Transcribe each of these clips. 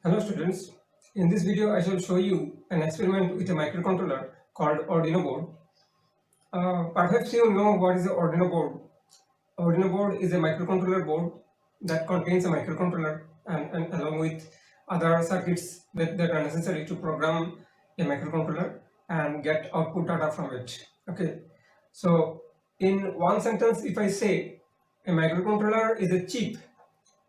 Hello students, in this video I shall show you an experiment with a microcontroller called Arduino board. Perhaps you know what is the Arduino board. Arduino board is a microcontroller board that contains a microcontroller and along with other circuits that are necessary to program a microcontroller and get output data from it. Okay, so in one sentence if I say a microcontroller is a chip,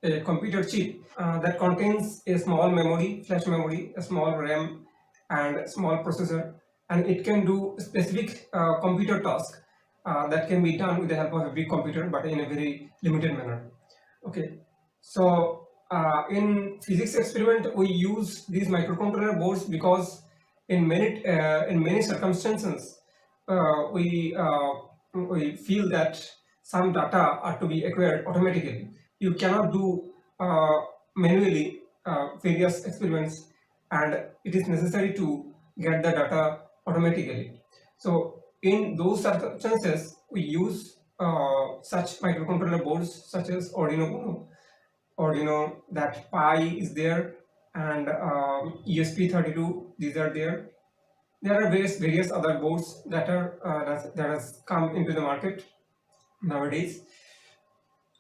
a computer chip that contains a small memory, flash memory, a small RAM and a small processor, and it can do specific computer task that can be done with the help of a big computer but in a very limited manner. Okay, so in physics experiment we use these microcontroller boards because in many circumstances we feel that some data are to be acquired automatically. You cannot do manually various experiments, and it is necessary to get the data automatically. So in those circumstances we use such microcontroller boards such as Arduino Uno, Arduino that Pi is there, and ESP32, these are there. There are various other boards that has come into the market nowadays.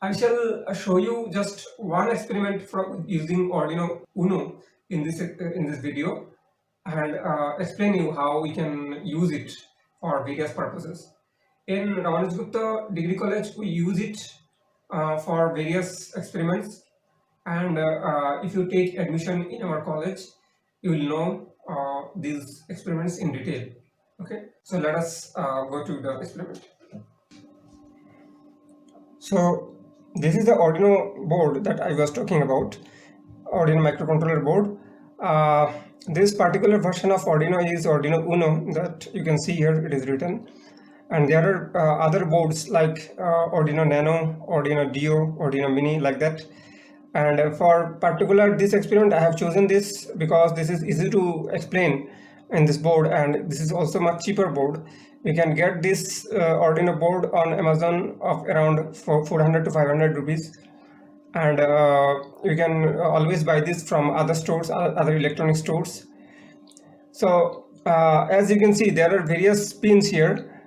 I shall show you just one experiment from using Arduino Uno in this video, and explain you how we can use it for various purposes. In Ramanuj Gupta Degree College, we use it for various experiments, and if you take admission in our college, you will know these experiments in detail. Okay, so let us go to the experiment. So this is the Arduino board that I was talking about, Arduino microcontroller board. This particular version of Arduino is Arduino Uno that you can see here, it is written. And there are other boards like Arduino Nano, Arduino Dio, Arduino Mini, like that. And for particular this experiment I have chosen this because this is easy to explain in this board, and this is also much cheaper board. You can get this Arduino board on Amazon of around 400 to 500 rupees, and you can always buy this from other stores, other electronic stores. So as you can see, there are various pins here.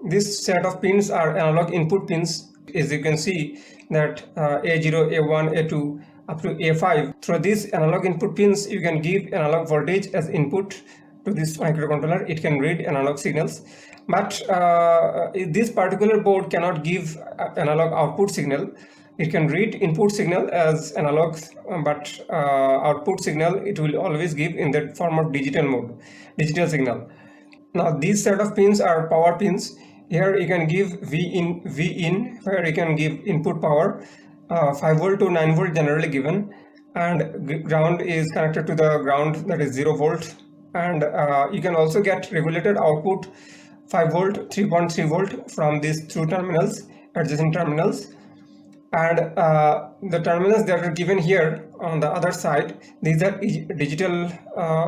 This set of pins are analog input pins. As you can see that A0, A1, A2 up to A5. Through these analog input pins you can give analog voltage as input to this microcontroller. It can read analog signals, but this particular board cannot give analog output signal. It can read input signal as analog, but output signal it will always give in the form of digital signal. Now these set of pins are power pins. Here you can give V in where you can give input power, 5 volt to 9 volt generally given, and ground is connected to the ground, that is 0 volt, and you can also get regulated output 5 volt, 3.3 volt from these two terminals, adjacent terminals. And the terminals that are given here on the other side, these are digital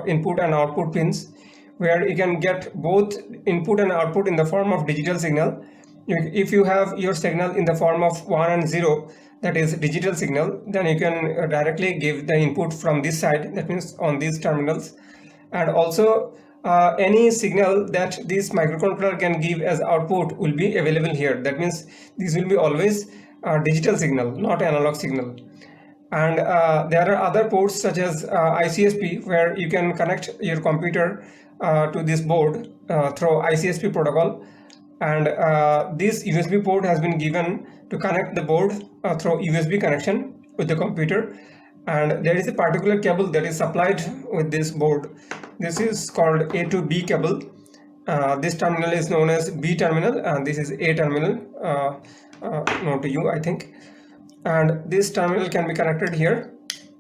input and output pins, where you can get both input and output in the form of digital signal. If you have your signal in the form of 1 and 0, that is digital signal, then you can directly give the input from this side, that means on these terminals. And also any signal that this microcontroller can give as output will be available here. That means this will be always digital signal, not analog signal. And there are other ports such as ICSP, where you can connect your computer to this board through ICSP protocol, and this USB port has been given to connect the board through USB connection with the computer. And there is a particular cable that is supplied with this board. This is called A to B cable. This terminal is known as B terminal, and this is A terminal, known to you I think. And this terminal can be connected here,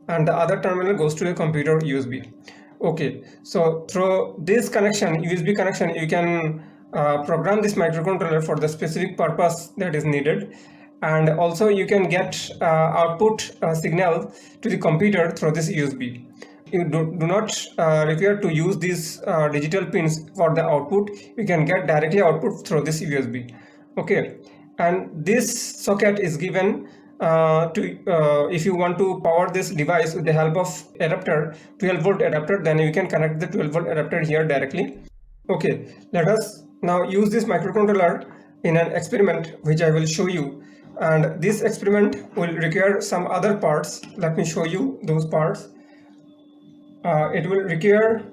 and the other terminal goes to a computer USB. Okay, so through this connection, USB connection, you can program this microcontroller for the specific purpose that is needed, and also you can get output signal to the computer through this USB. You do not require to use these digital pins for the output. You can get directly output through this USB. Okay, and this socket is given if you want to power this device with the help of adapter, 12-volt adapter, then you can connect the 12-volt adapter here directly. Okay, let us now use this microcontroller in an experiment which I will show you, and this experiment will require some other parts. Let me show you those parts. It will require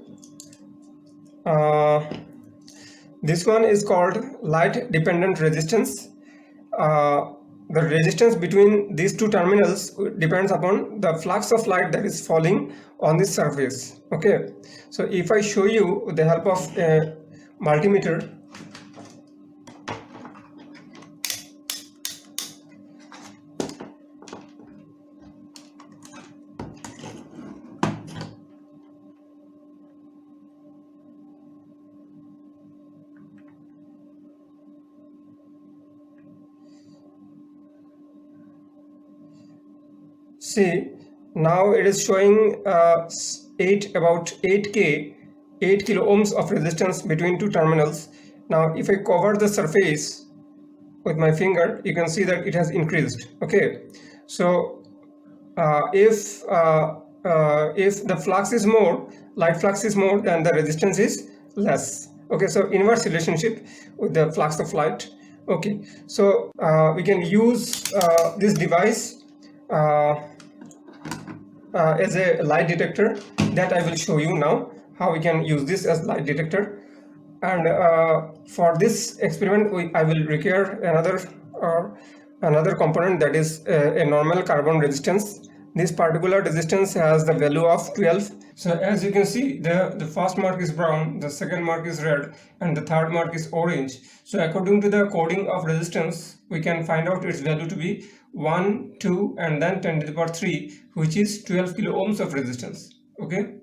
this one is called light dependent resistance. The resistance between these two terminals depends upon the flux of light that is falling on this surface. Okay, so if I show you with the help of a multimeter, see, now it is showing about 8 kilo ohms of resistance between two terminals. Now if I cover the surface with my finger, you can see that it has increased. Okay, so if the flux is more, light flux is more, then the resistance is less. Okay, so inverse relationship with the flux of light. Okay, so we can use this device as a light detector. That I will show you now, how we can use this as light detector. And for this experiment I will require another component, that is a normal carbon resistance. This particular resistance has the value of 12. So as you can see, the first mark is brown, the second mark is red, and the third mark is orange. So according to the coding of resistance, we can find out its value to be 1, 2, and then 10 to the power 3, which is 12 kilo ohms of resistance. Okay.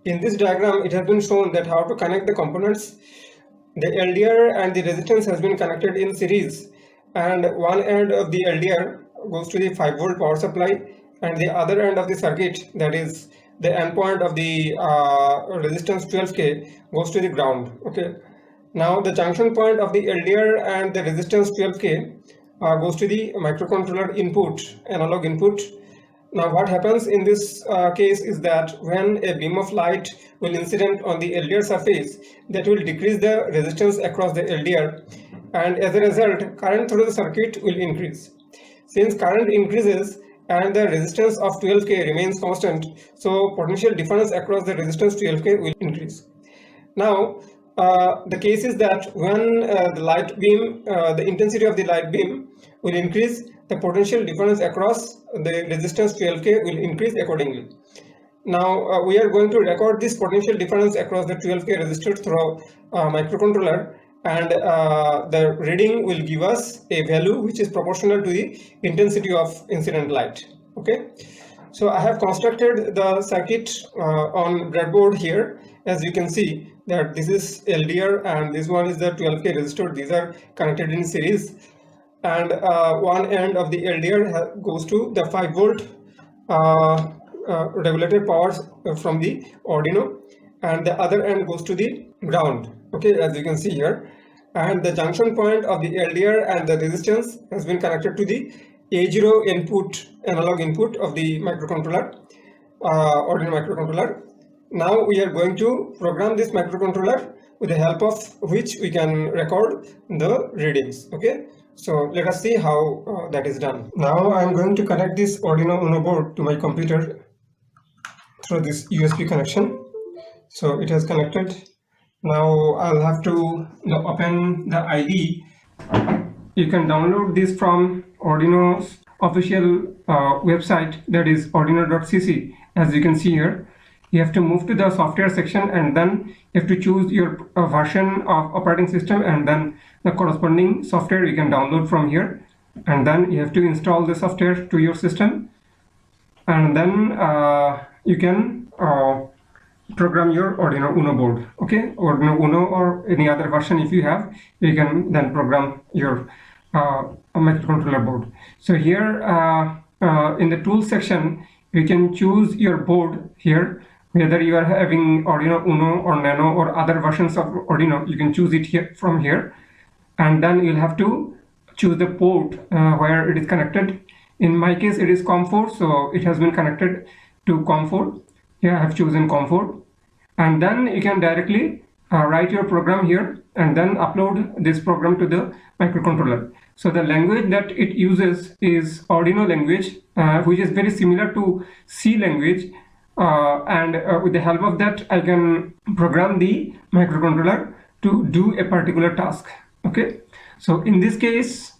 In this diagram, it has been shown that how to connect the components. The LDR and the resistance has been connected in series, and one end of the LDR goes to the 5-volt power supply, and the other end of the circuit, that is the endpoint of the resistance 12K, goes to the ground. Okay. Now the junction point of the LDR and the resistance 12K goes to the microcontroller input, analog input. Now what happens in this case is that when a beam of light will incident on the LDR surface, that will decrease the resistance across the LDR, and as a result current through the circuit will increase. Since current increases and the resistance of 12K remains constant, so potential difference across the resistance 12K will increase. Now the case is that when the light beam, the intensity of the light beam will increase, the potential difference across the resistance 12K will increase accordingly. Now we are going to record this potential difference across the 12K resistor through a microcontroller, and the reading will give us a value which is proportional to the intensity of incident light. Okay, so I have constructed the circuit on breadboard here. As you can see that this is LDR and this one is the 12K resistor. These are connected in series, and one end of the LDR goes to the 5-volt regulated powers from the Arduino, and the other end goes to the ground. Okay, as you can see here, and the junction point of the LDR and the resistance has been connected to the A0 input, analog input of the microcontroller, Arduino microcontroller. Now we are going to program this microcontroller with the help of which we can record the readings. Okay, so let us see how that is done. Now I am going to connect this Arduino Uno board to my computer through this USB connection. So it has connected. Now I'll have to open the IDE. You can download this from Arduino's official website, that is arduino.cc. As you can see here, you have to move to the software section, and then you have to choose your version of operating system, and then the corresponding software you can download from here, and then you have to install the software to your system, and then you can program your Arduino Uno board. Okay, Arduino Uno or any other version if you have, you can then program your microcontroller board. So here in the tools section, you can choose your board here, whether you are having Arduino Uno or Nano or other versions of Arduino. You can choose it here from here, and then you'll have to choose the port where it is connected. In my case it is COM4, so it has been connected to COM4. Here I have chosen COM4, and then you can directly write your program here and then upload this program to the microcontroller. So the language that it uses is Arduino language, which is very similar to C language, and with the help of that I can program the microcontroller to do a particular task. Okay, so in this case,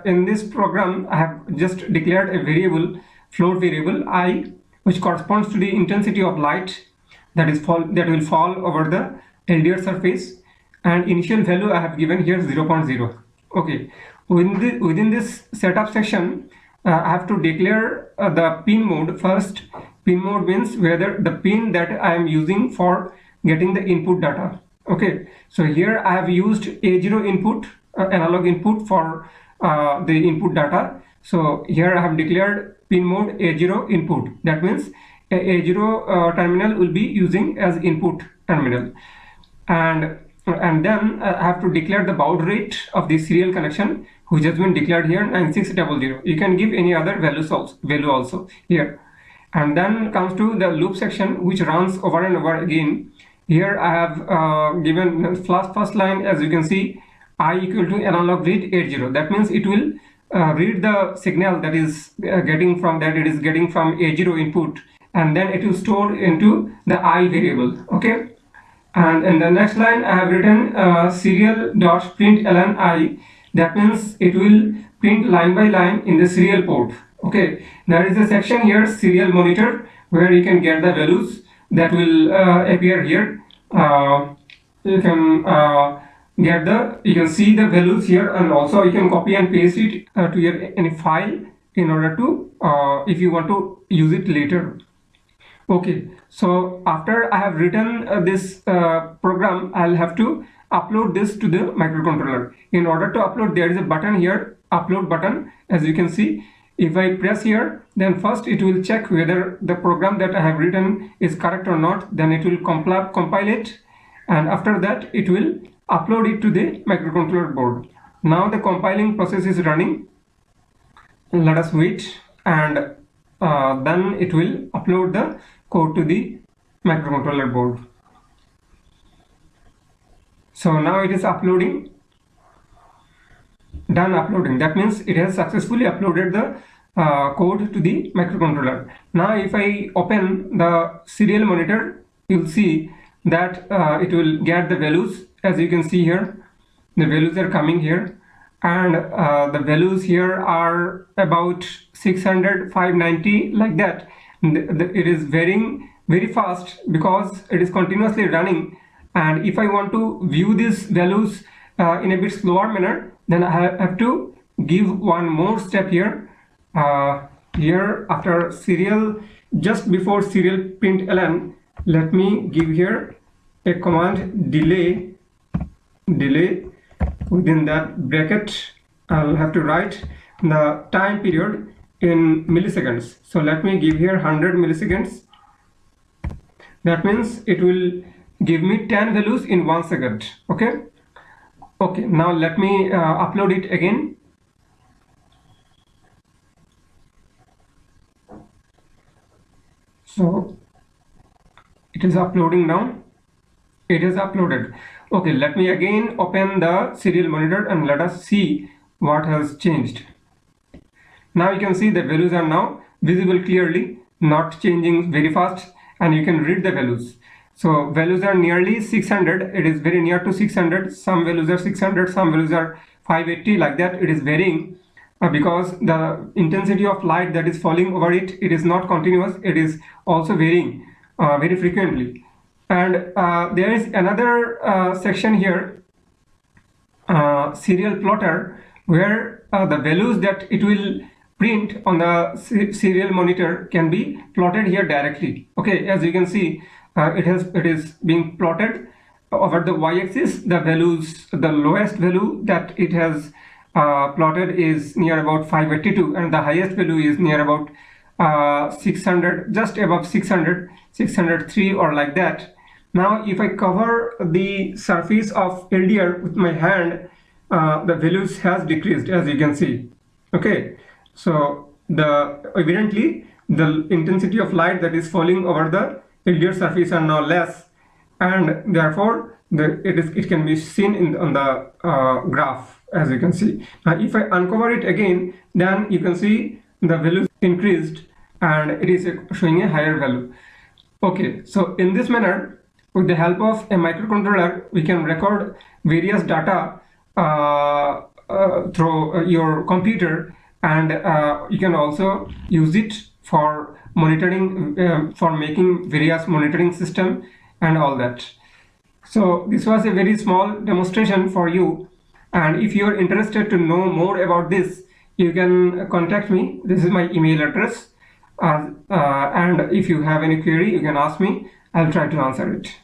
in this program I have just declared a variable, float variable I, which corresponds to the intensity of light that will fall over the LDR surface, and initial value I have given here 0.0. Okay, within this setup section, I have to declare the pin mode first. Pin mode means whether the pin that I am using for getting the input data. Okay, so here I have used A0 input, analog input for the input data. So here I have declared pin mode A0 input. That means A0 terminal will be using as input terminal, and then I have to declare the baud rate of the serial connection, which has been declared here 9600. You can give any other value also here, and then comes to the loop section, which runs over and over again. Here I have given first line, as you can see, I equal to analog read 80. That means it will read the signal that is getting from A0 input, and then it will store into the I variable. Okay, and in the next line I have written serial.println I. That means it will print line by line in the serial port. Okay, there is a section here, serial monitor, where you can get the values that will appear here. You can see the values here, and also you can copy and paste it to your any file in order to if you want to use it later. Okay, so after I have written this program, I'll have to upload this to the microcontroller. In order to upload, there is a button here, upload button. As you can see, if I press here, then first it will check whether the program that I have written is correct or not. Then it will compile it, and after that it will upload it to the microcontroller board. Now the compiling process is running. Let us wait, and then it will upload the code to the microcontroller board. So now it is uploading. Done uploading. That means it has successfully uploaded the code to the microcontroller. Now if I open the serial monitor, you'll see that it will get the values. As you can see here, the values are coming here, and the values here are about 600, 590, like that. It is varying very fast because it is continuously running, and if I want to view these values in a bit slower manner, then I have to give one more step here. Here after serial, just before serial println, let me give here a command delay. Within that bracket I'll have to write the time period in milliseconds. So let me give here 100 milliseconds. That means it will give me 10 values in 1 second. Okay, now let me upload it again. So it is uploading now. It is uploaded. Okay, let me again open the serial monitor and let us see what has changed. Now you can see the values are now visible clearly, not changing very fast, and you can read the values. So values are nearly 600. It is very near to 600. Some values are 600, some values are 580, like that. It is varying because the intensity of light that is falling over it is not continuous. It is also varying very frequently. And there is another section here, serial plotter, where the values that it will print on the serial monitor can be plotted here directly. Okay, as you can see, it is being plotted over the y-axis. The values, the lowest value that it has plotted is near about 582, and the highest value is near about 600, just above 600, 603 or like that. Now if I cover the surface of LDR with my hand, the values has decreased, as you can see. Okay, so evidently the intensity of light that is falling over the LDR surface are now less, and therefore it can be seen on the graph, as you can see. Now if I uncover it again, then you can see the value increased and it is showing a higher value. Okay, so in this manner, with the help of a microcontroller, we can record various data through your computer, and you can also use it for monitoring, for making various monitoring system and all that. So this was a very small demonstration for you, and if you are interested to know more about this, you can contact me. This is my email address, and if you have any query, you can ask me. I'll try to answer it.